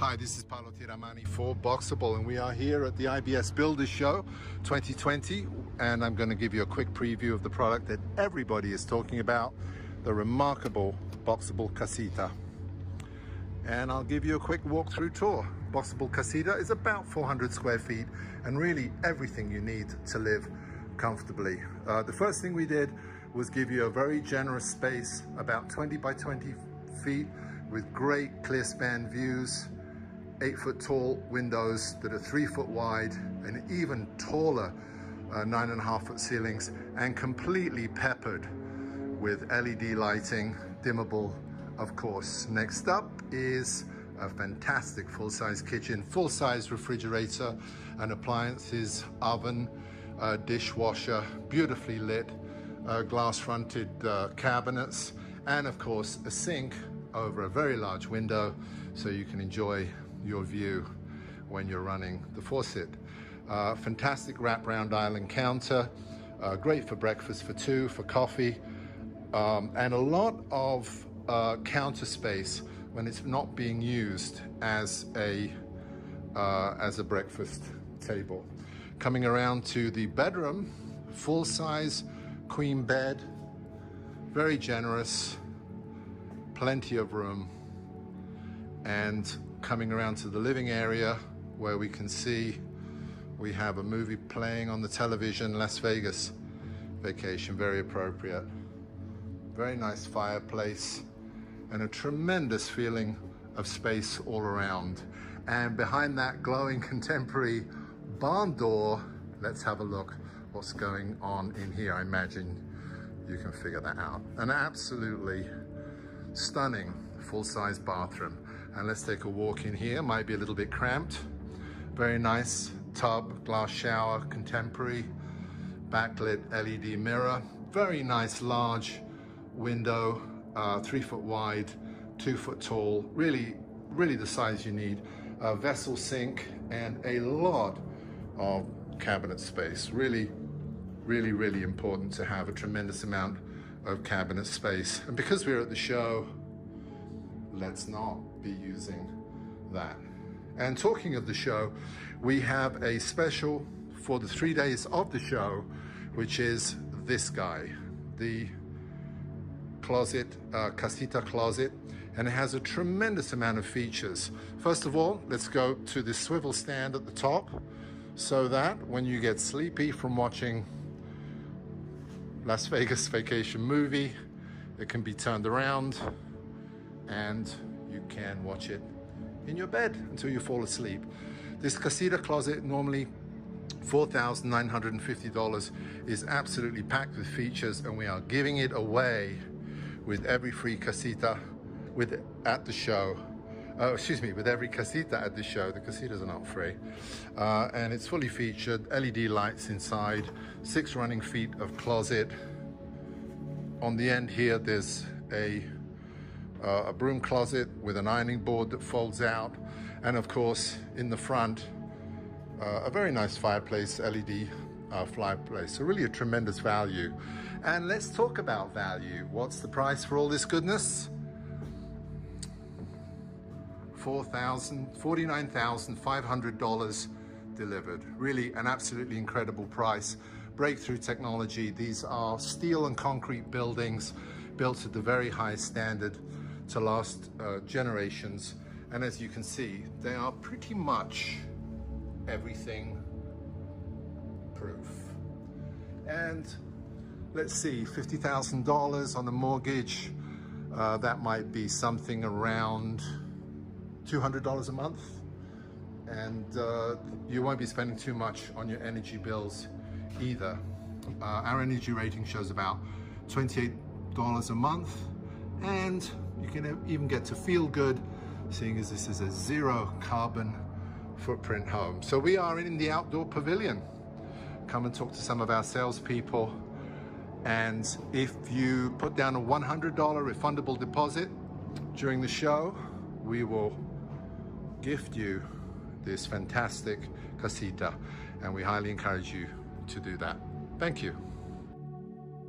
Hi, this is Paolo Tiramani for Boxable, and we are here at the IBS Builders Show 2020, and I'm going to give you a quick preview of the product that everybody is talking about, the remarkable Boxable Casita. And I'll give you a quick walkthrough tour. Boxable Casita is about 400 square feet and really everything you need to live comfortably. The first thing we did was give you a very generous space, about 20 by 20 feet, with great clear span views, 8-foot tall windows that are 3 foot wide, and even taller 9.5-foot ceilings, and completely peppered with LED lighting, dimmable, of course. Next up is a fantastic full-size kitchen, full-size refrigerator and appliances, oven, dishwasher, beautifully lit, glass-fronted cabinets, and of course a sink over a very large window so you can enjoy your view when you're running the faucet. Fantastic wraparound island counter, great for breakfast for two, for coffee, and a lot of counter space when it's not being used as a breakfast table. Coming around to the bedroom, full-size queen bed, very generous, plenty of room. And coming around to the living area, where we can see we have a movie playing on the television, Las Vegas Vacation, very appropriate. Very nice fireplace and a tremendous feeling of space all around. And behind that glowing contemporary barn door, let's have a look what's going on in here. I imagine you can figure that out. An absolutely stunning full-size bathroom. And let's take a walk in here. Might be a little bit cramped. Very nice tub, glass shower, contemporary, backlit LED mirror. Very nice large window, 3 foot wide, 2 foot tall. Really the size you need. A vessel sink and a lot of cabinet space. Really important to have a tremendous amount of cabinet space. And because we're at the show, let's not be using that. And talking of the show, we have a special for the 3 days of the show, which is this guy, the closet, Casita closet, and it has a tremendous amount of features. First of all, let's go to the swivel stand at the top, so that when you get sleepy from watching Las Vegas Vacation movie, it can be turned around and you can watch it in your bed until you fall asleep. This Casita closet, normally $4,950, is absolutely packed with features, and we are giving it away with every free Casita at the show. With every Casita at the show. The Casitas are not free. And it's fully featured, LED lights inside, 6 running feet of closet. On the end here, there's a broom closet with an ironing board that folds out. And of course, in the front, a very nice fireplace, LED fireplace. So really a tremendous value. And let's talk about value. What's the price for all this goodness? $49,500 delivered. Really an absolutely incredible price. Breakthrough technology. These are steel and concrete buildings built at the very highest standard to last generations. And as you can see, they are pretty much everything proof. And let's see, $50,000 on the mortgage. That might be something around $200 a month, and you won't be spending too much on your energy bills either. Our energy rating shows about $28 a month, and you can even get to feel good, seeing as this is a zero carbon footprint home. So we are in the outdoor pavilion. Come and talk to some of our salespeople, and if you put down a $100 refundable deposit during the show, we will gift you this fantastic Casita, and we highly encourage you to do that. Thank you.